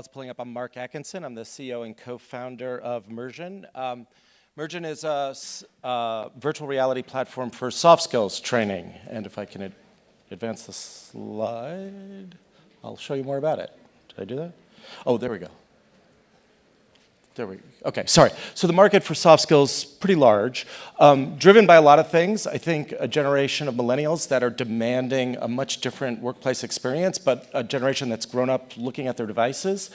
it's pulling up, I'm Mark Atkinson. I'm the CEO and co-founder of Mursion. Mursion is a virtual reality platform for soft skills training. And if I can advance the slide, I'll show you more about it. Did I do that? Oh, there we go. There we go. Okay, sorry. So the market for soft skills, pretty large, driven by a lot of things. I think a generation of millennials that are demanding a much different workplace experience, but a generation that's grown up looking at their devices.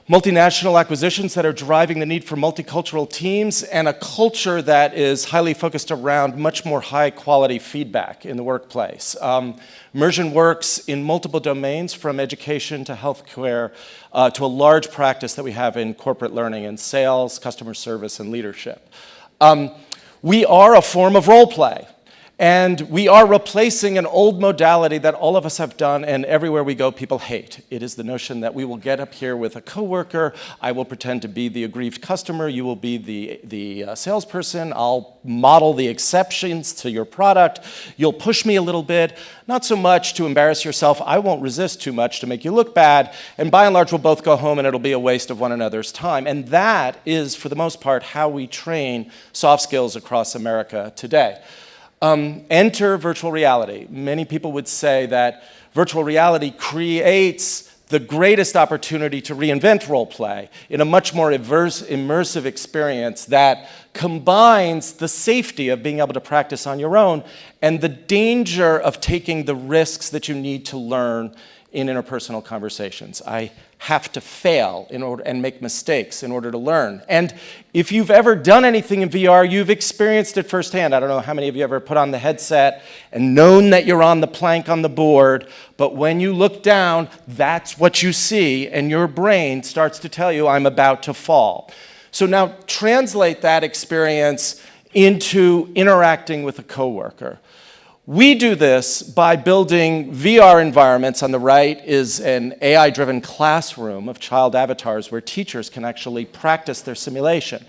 Multinational acquisitions that are driving the need for multicultural teams, and a culture that is highly focused around much more high-quality feedback in the workplace. Mursion works in multiple domains, from education to healthcare, to a large practice that we have in corporate learning and sales, customer service, and leadership. We are a form of role play. And we are replacing an old modality that all of us have done, and everywhere we go, people hate. It is the notion that we will get up here with a coworker, I will pretend to be the aggrieved customer, you will be the salesperson, I'll model the exceptions to your product, you'll push me a little bit, not so much to embarrass yourself, I won't resist too much to make you look bad, and by and large, we'll both go home and it'll be a waste of one another's time. And that is, for the most part, how we train soft skills across America today. Enter virtual reality. Many people would say that virtual reality creates the greatest opportunity to reinvent role play in a much more immersive experience that combines the safety of being able to practice on your own and the danger of taking the risks that you need to learn in interpersonal conversations. I have to fail in order and make mistakes in order to learn. And if you've ever done anything in VR, you've experienced it firsthand. I don't know how many of you ever put on the headset and known that you're on the plank on the board, but when you look down, that's what you see, and your brain starts to tell you, I'm about to fall. So now translate that experience into interacting with a coworker. We do this by building VR environments. On the right is an AI-driven classroom of child avatars where teachers can actually practice their simulation,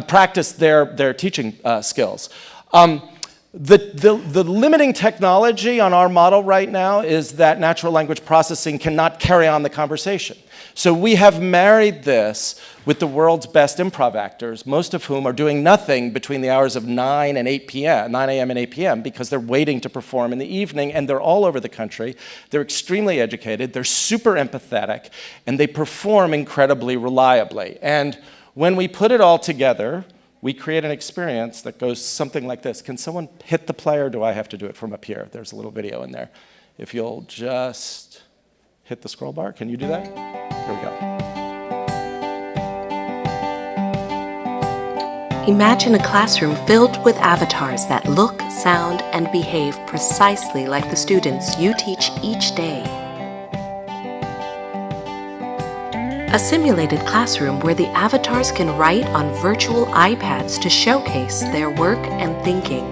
practice their teaching skills. The limiting technology on our model right now is that natural language processing cannot carry on the conversation. So we have married this with the world's best improv actors, most of whom are doing nothing between the hours of 9 and 8 p.m., 9 a.m. and 8 p.m., because they're waiting to perform in the evening, and they're all over the country. They're extremely educated, they're super empathetic, and they perform incredibly reliably. And when we put it all together, we create an experience that goes something like this. Can someone hit the play, or do I have to do it from up here? There's a little video in there. If you'll just hit the scroll bar, can you do that? Here we go. Imagine a classroom filled with avatars that look, sound, and behave precisely like the students you teach each day. A simulated classroom where the avatars can write on virtual iPads to showcase their work and thinking.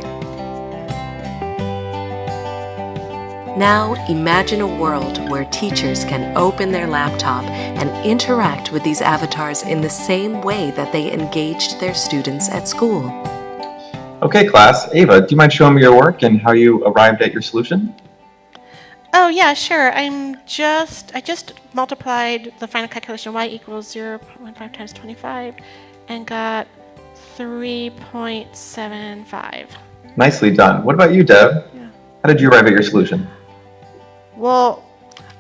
Now imagine a world where teachers can open their laptop and interact with these avatars in the same way that they engaged their students at school. Okay, class. Ava, do you mind showing me your work and how you arrived at your solution? Oh yeah, sure. I just multiplied the final calculation y equals 0.5 times 25 and got 3.75. Nicely done. What about you, Deb? Yeah. How did you arrive at your solution? Well,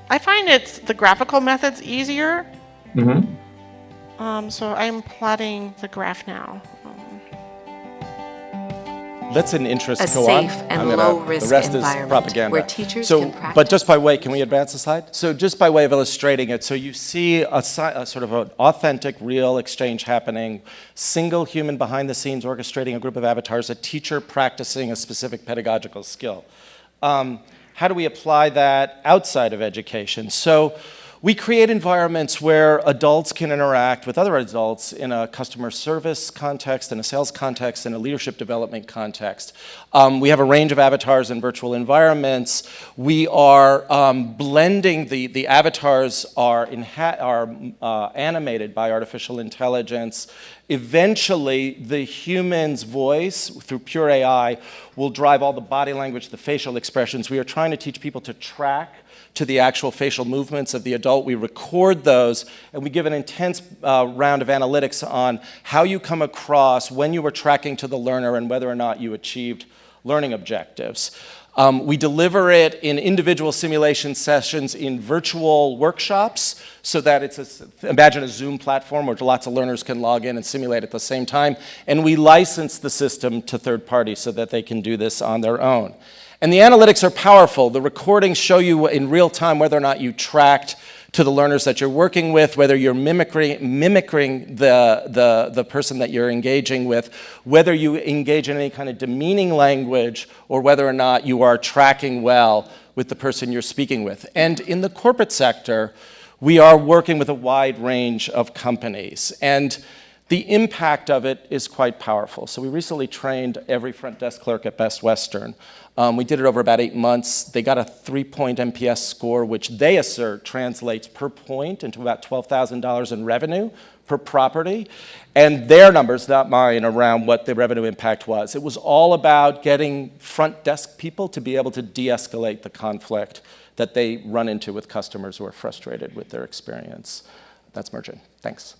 I find the graphical method's easier. Mm-hmm. So I'm plotting the graph now. Let's an interest A go on. safe and low-risk the rest environment is propaganda. where teachers so, can practice. But just by way, can we advance the slide? So just by way of illustrating it, so you see a sort of an authentic, real exchange happening, single human behind the scenes orchestrating a group of avatars, a teacher practicing a specific pedagogical skill. How do we apply that outside of education? So we create environments where adults can interact with other adults in a customer service context, in a sales context, in a leadership development context. We have a range of avatars in virtual environments. We are blending, the avatars are animated by artificial intelligence. Eventually, the human's voice, through pure AI, will drive all the body language, the facial expressions. We are trying to teach people to track to the actual facial movements of the adult. We record those, and we give an intense round of analytics on how you come across when you were tracking to the learner and whether or not you achieved learning objectives. We deliver it in individual simulation sessions in virtual workshops so that imagine a Zoom platform where lots of learners can log in and simulate at the same time. And we license the system to third parties so that they can do this on their own. And the analytics are powerful. The recordings show you in real time whether or not you tracked to the learners that you're working with, whether you're mimicking the person that you're engaging with, whether you engage in any kind of demeaning language, or whether or not you are tracking well with the person you're speaking with. And in the corporate sector, we are working with a wide range of companies. And the impact of it is quite powerful. So we recently trained every front desk clerk at Best Western. We did it over about 8 months. They got a 3-point NPS score, which they assert translates per point into about $12,000 in revenue per property. And their numbers, not mine, around what the revenue impact was. It was all about getting front desk people to be able to de-escalate the conflict that they run into with customers who are frustrated with their experience. That's Mursion. Thanks.